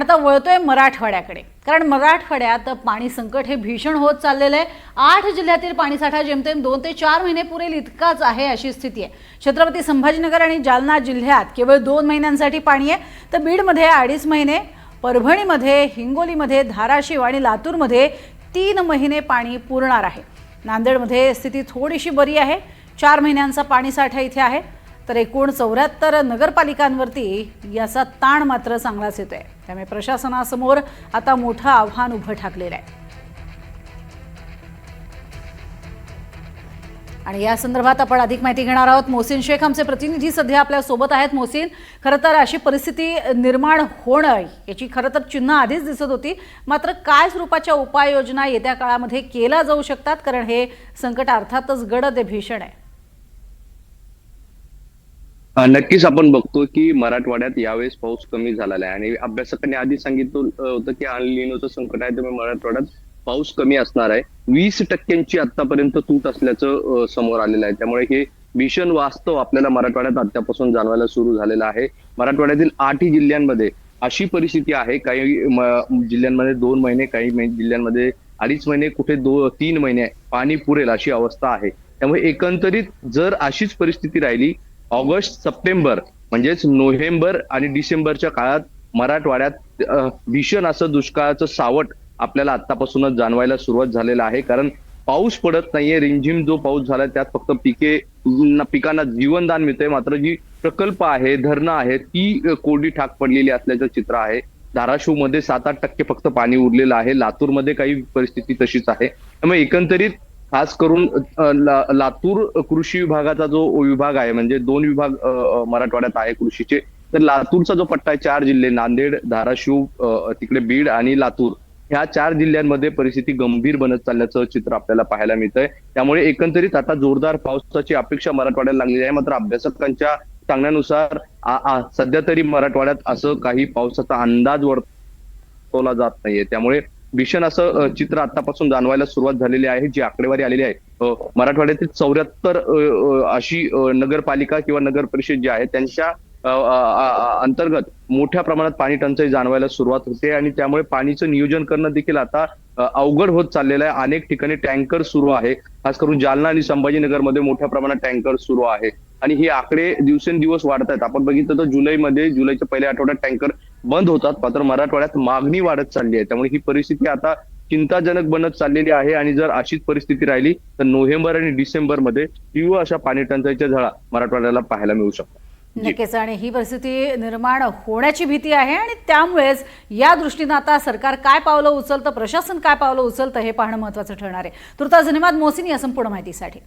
आता वळतोय मराठवाड्याकडे, कारण मराठवाड्यात पाणी संकट हे भीषण होत चाललेलं आहे। 8 जिल्ह्यातील पाणीसाठा जेमतेम 2 ते 4 महिने पुरेल इतकाच आहे अशी स्थिती आहे। छत्रपती संभाजीनगर आणि जालना जिल्ह्यात केवळ 2 महिन्यांसाठी पाणी आहे, तर बीडमध्ये 2.5 महिने, परभणीमध्ये, हिंगोलीमध्ये, धाराशिव आणि लातूरमध्ये 3 महिने पाणी पुरणार आहे। नांदेडमध्ये स्थिती थोडीशी बरी आहे, 4 महिन्यांचा पाणीसाठा इथे आहे, तर एकूण 74 नगरपालिकांवरती याचा ताण मात्र चांगलाच येतोय। त्यामुळे प्रशासनासमोर आता मोठं आव्हान उभं ठाकलेलं आहे। आणि या संदर्भात आपण अधिक माहिती घेणार आहोत। मोहसिन शेख आमचे प्रतिनिधी सध्या आपल्या सोबत आहेत। मोहसिन, खरं तर अशी परिस्थिती निर्माण होणं याची खरं तर चिन्ह आधीच दिसत होती, मात्र काय स्वरूपाच्या उपाययोजना येत्या काळामध्ये केल्या जाऊ शकतात, कारण हे संकट अर्थातच गडद आहे, भीषण आहे। नक्कीच आपण बघतो की मराठवाड्यात यावेळेस पाऊस कमी झालेला आहे आणि अभ्यासकांनी आधी सांगितलं होतं की अल निनोचं संकट आहे, त्यामुळे मराठवाड्यात पाऊस कमी असणार आहे। 20% आतापर्यंत तूट असल्याचं समोर आलेलं आहे। त्यामुळे हे भीषण वास्तव आपल्याला मराठवाड्यात आतापासून जाणवायला सुरू झालेलं आहे। मराठवाड्यातील 8 जिल्ह्यांमध्ये अशी परिस्थिती आहे, काही जिल्ह्यांमध्ये 2 महिने, काही जिल्ह्यांमध्ये 2.5 महिने, कुठे 3 महिने पाणी पुरेल अशी अवस्था आहे। त्यामुळे एकंदरीत जर अशीच परिस्थिती राहिली, ऑगस्ट सप्टेंबर म्हणजेच नोव्हेंबर आणि डिसेंबरच्या काळात मराठवाड्यात भीषण असं दुष्काळाचं सावट आपल्याला आतापासूनच जाणवायला सुरुवात झालेला आहे। कारण पाऊस पडत नाहीये, रिमझिम जो पाऊस झालाय त्यात फक्त पिकांना जीवनदान मिळतंय, मात्र जी प्रकल्प आहे, धरणं आहेत, ती कोरडी ठाक पडलेली असल्याचं चित्र आहे। धाराशिव मध्ये 7-8% फक्त पाणी उरलेलं आहे। लातूरमध्ये काही परिस्थिती तशीच आहे। त्यामुळे एकंदरीत खास करून लातूर कृषी विभागाचा जो विभाग आहे, म्हणजे 2 विभाग मराठवाड्यात आहे कृषीचे, तर लातूरचा जो पट्टा आहे 4 जिल्हे, नांदेड, धाराशिव, तिकडे बीड आणि लातूर, ह्या 4 जिल्ह्यांमध्ये परिस्थिती गंभीर बनत चालल्याचं चित्र आपल्याला पाहायला मिळतंय। त्यामुळे एकंदरीत आता जोरदार पावसाची अपेक्षा मराठवाड्याला लागलेली आहे। मात्र अभ्यासकांच्या सांगण्यानुसार सध्या तरी मराठवाड्यात असं काही पावसाचा अंदाज वर्तवला जात नाहीये। त्यामुळे भीषण असं चित्र आतापासून जाणवायला सुरुवात झालेली आहे। जी आकडेवारी आलेली आहे, मराठवाड्यातील 74 अशी नगरपालिका किंवा नगर परिषद जी आहे त्यांच्या अंतर्गत मोठ्या प्रमाणात पाणी टंचाई जाणवायला सुरुवात होते आणि त्यामुळे पाणीचं नियोजन करणं देखील आता अवघड होत चाललेलं आहे। अनेक ठिकाणी टँकर सुरू आहे, खास करून जालना आणि संभाजीनगरमध्ये मोठ्या प्रमाणात टँकर सुरू आहे आणि हे आकडे दिवसेंदिवस वाढत आहेत। आपण बघितलं तर जुलैच्या पहिल्या आठवड्यात टँकर बंद होतात, मात्र मराठवाड्यात मागणी वाढत चालली आहे। त्यामुळे ही परिस्थिती आता चिंताजनक बनत चाललेली आहे आणि जर अशीच परिस्थिती राहिली तर नोव्हेंबर आणि डिसेंबरमध्ये तीव्र अशा पाणी टंचाईच्या झळा मराठवाड्याला पाहायला मिळू शकतात। नक्कीच, आणि ही परिस्थिती निर्माण होण्याची भीती आहे आणि त्यामुळेच या दृष्टीने आता सरकार काय पावलं उचलतं, प्रशासन काय पावलं उचलतं हे पाहणं महत्त्वाचं ठरणार आहे। तुर्तास धन्यवाद मोहसिन या संपूर्ण माहितीसाठी।